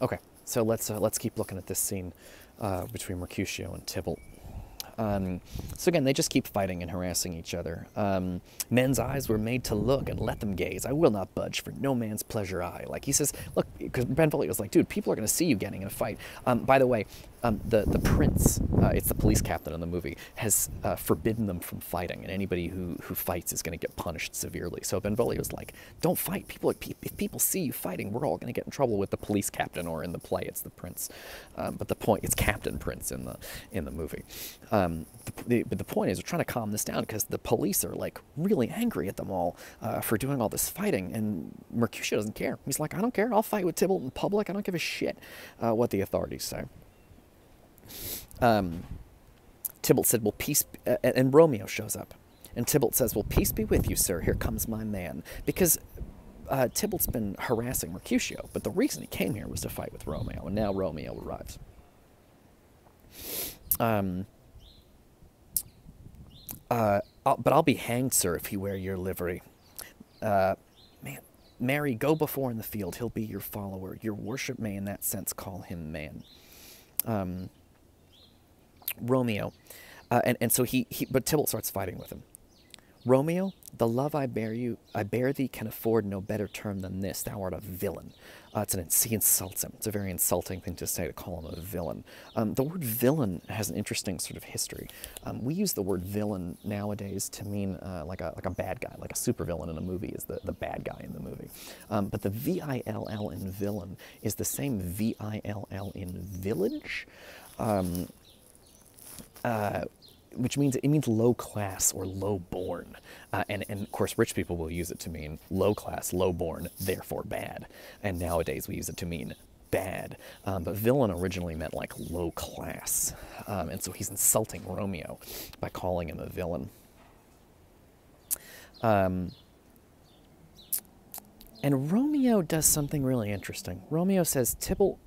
Okay, so let's keep looking at this scene between Mercutio and Tybalt. So again, they just keep fighting and harassing each other. Men's eyes were made to look and let them gaze. I will not budge for no man's pleasure I. Like he says, look, because Benvolio was like, dude, people are going to see you getting in a fight. By the way, the prince, it's the police captain in the movie, has forbidden them from fighting, and anybody who fights is going to get punished severely. So Benvolio was like, don't fight. If people see you fighting, we're all going to get in trouble with the police captain, or in the play, it's the prince. But the point, it's Captain Prince in the movie. But the point is, we're trying to calm this down because the police are like really angry at them all for doing all this fighting, and Mercutio doesn't care. He's like, I don't care. I'll fight with Tybalt in public. I don't give a shit what the authorities say. Tybalt said, well, peace, and Romeo shows up. And Tybalt says, well, peace be with you, sir. Here comes my man. Because Tybalt's been harassing Mercutio, but the reason he came here was to fight with Romeo, and now Romeo arrives. But I'll be hanged, sir, if you wear your livery. Man, Mary, go before in the field. He'll be your follower. Your worship may, in that sense, call him man. Romeo, and so but Tybalt starts fighting with him. Romeo, the love I bear thee can afford no better term than this. Thou art a villain. He insults him. It's a very insulting thing to say, to call him a villain. The word villain has an interesting sort of history. We use the word villain nowadays to mean like a bad guy, like a supervillain in a movie is the bad guy in the movie. But the V-I-L-L in villain is the same V-I-L-L in village. Which means it means low class or low born, and of course rich people will use it to mean low class, low born, therefore bad. And nowadays we use it to mean bad. But villain originally meant like low class, and so he's insulting Romeo by calling him a villain. And Romeo does something really interesting. Romeo says, Tybalt,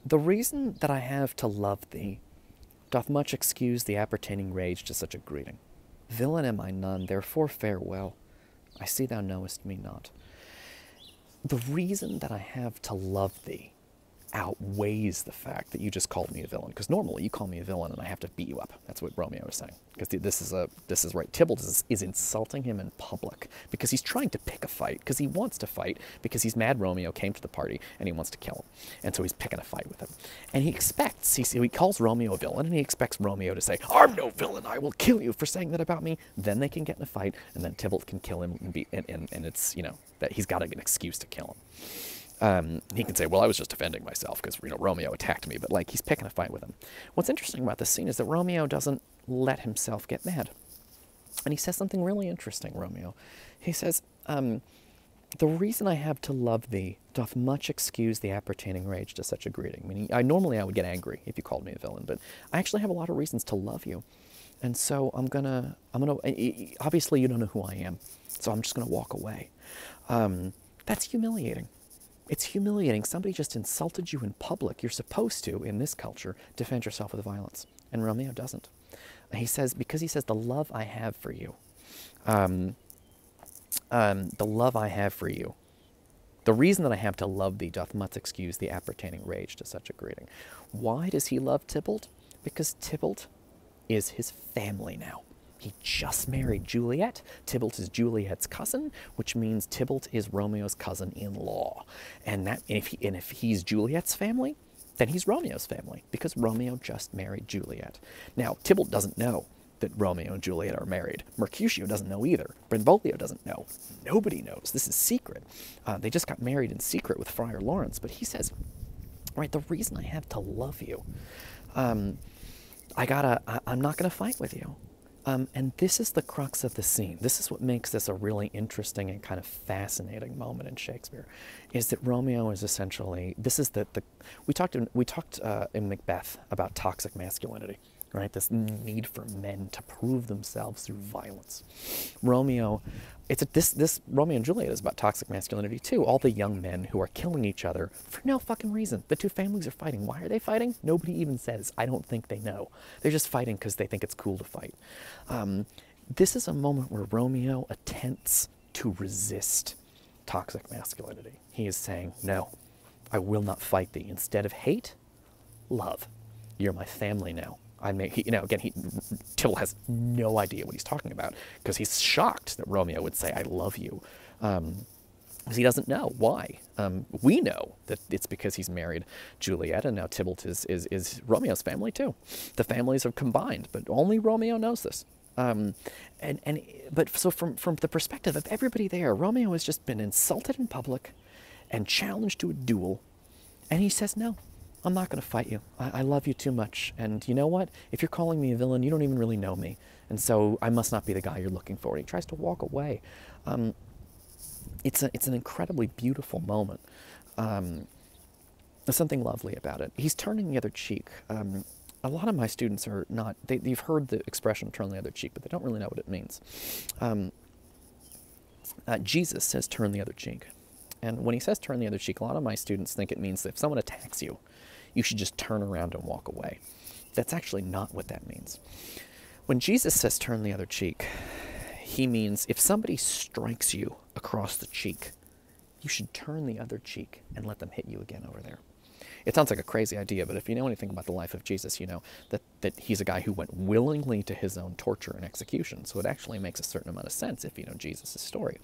the reason that I have to love thee doth much excuse the appertaining rage to such a greeting. Villain am I none, therefore farewell. I see thou knowest me not. The reason that I have to love thee outweighs the fact that you just called me a villain. Because normally you call me a villain and I have to beat you up. That's what Romeo is saying. Because this is right. Tybalt is insulting him in public because he's trying to pick a fight. Because he wants to fight because he's mad Romeo came to the party and he wants to kill him. And so he's picking a fight with him. And he calls Romeo a villain and he expects Romeo to say, I'm no villain. I will kill you for saying that about me. Then they can get in a fight and then Tybalt can kill him and it's, that he's got an excuse to kill him. He can say, well, I was just defending myself because, Romeo attacked me, but like he's picking a fight with him. What's interesting about this scene is that Romeo doesn't let himself get mad. And he says something really interesting, Romeo. He says, the reason I have to love thee doth much excuse the appertaining rage to such a greeting. Meaning, normally I would get angry if you called me a villain, but I actually have a lot of reasons to love you. And so I'm gonna, obviously you don't know who I am, so I'm just gonna walk away. That's humiliating. It's humiliating. Somebody just insulted you in public. You're supposed to, in this culture, defend yourself with violence. And Romeo doesn't. He says, because he says, the love I have for you, the love I have for you, the reason that I have to love thee doth much excuse the appertaining rage to such a greeting. Why does he love Tybalt? Because Tybalt is his family now. He just married Juliet. Tybalt is Juliet's cousin, which means Tybalt is Romeo's cousin-in-law. And if he's Juliet's family, then he's Romeo's family, because Romeo just married Juliet. Now, Tybalt doesn't know that Romeo and Juliet are married. Mercutio doesn't know either. Benvolio doesn't know. Nobody knows. This is secret. They just got married in secret with Friar Lawrence. But he says, right, the reason I have to love you, I'm not going to fight with you. And this is the crux of the scene. This is what makes this a really interesting and kind of fascinating moment in Shakespeare, is that Romeo is essentially, we talked in Macbeth about toxic masculinity, right? This need for men to prove themselves through violence. Romeo and Juliet is about toxic masculinity too. All the young men who are killing each other for no fucking reason. The two families are fighting. Why are they fighting? Nobody even says. I don't think they know. They're just fighting because they think it's cool to fight. This is a moment where Romeo attempts to resist toxic masculinity. He is saying, no, I will not fight thee. Instead of hate, love. You're my family now. Tybalt has no idea what he's talking about because he's shocked that Romeo would say, I love you. Because he doesn't know why. We know that it's because he's married Juliet, and now Tybalt is Romeo's family too. The families have combined, but only Romeo knows this. So from the perspective of everybody there, Romeo has just been insulted in public and challenged to a duel, and he says, no, I'm not going to fight you. I love you too much, and you know what? If you're calling me a villain, you don't even really know me, and so I must not be the guy you're looking for. And he tries to walk away. It's an incredibly beautiful moment. There's something lovely about it. He's turning the other cheek. A lot of my students are not, they've heard the expression turn the other cheek, but they don't really know what it means. Jesus says turn the other cheek. And when he says turn the other cheek, a lot of my students think it means that if someone attacks you, you should just turn around and walk away. That's actually not what that means. When Jesus says turn the other cheek, he means if somebody strikes you across the cheek, you should turn the other cheek and let them hit you again over there. It sounds like a crazy idea, but if you know anything about the life of Jesus, you know that he's a guy who went willingly to his own torture and execution. So it actually makes a certain amount of sense if you know Jesus' story.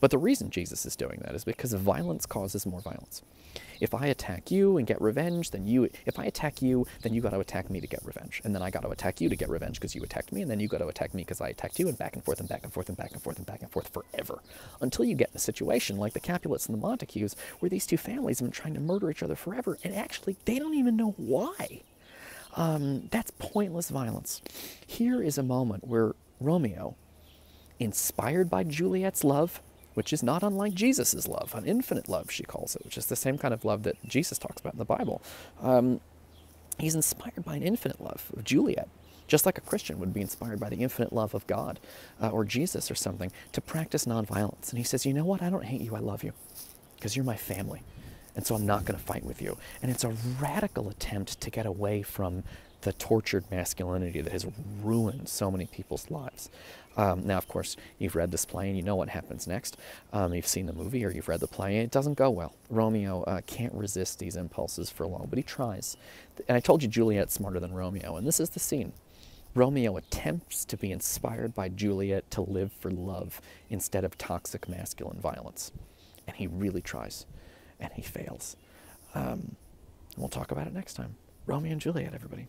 But the reason Jesus is doing that is because violence causes more violence. If I attack you and get revenge, if I attack you, then you got to attack me to get revenge. And then I got to attack you to get revenge because you attacked me, and then you got to attack me because I attacked you, and back and forth and back and forth and back and forth and back and forth forever. Until you get in a situation like the Capulets and the Montagues, where these two families have been trying to murder each other forever, and actually they don't even know why. That's pointless violence. Here is a moment where Romeo, inspired by Juliet's love, which is not unlike Jesus' love, an infinite love, she calls it, which is the same kind of love that Jesus talks about in the Bible. He's inspired by an infinite love of Juliet, just like a Christian would be inspired by the infinite love of God or Jesus or something, to practice nonviolence. And he says, you know what? I don't hate you, I love you, because you're my family. And so I'm not going to fight with you. And it's a radical attempt to get away from the tortured masculinity that has ruined so many people's lives. Now, of course, you've read this play and you know what happens next. You've seen the movie or you've read the play, and it doesn't go well. Romeo can't resist these impulses for long, but he tries. And I told you Juliet's smarter than Romeo, and this is the scene. Romeo attempts to be inspired by Juliet to live for love instead of toxic masculine violence. And he really tries, and he fails. We'll talk about it next time. Romeo and Juliet, everybody.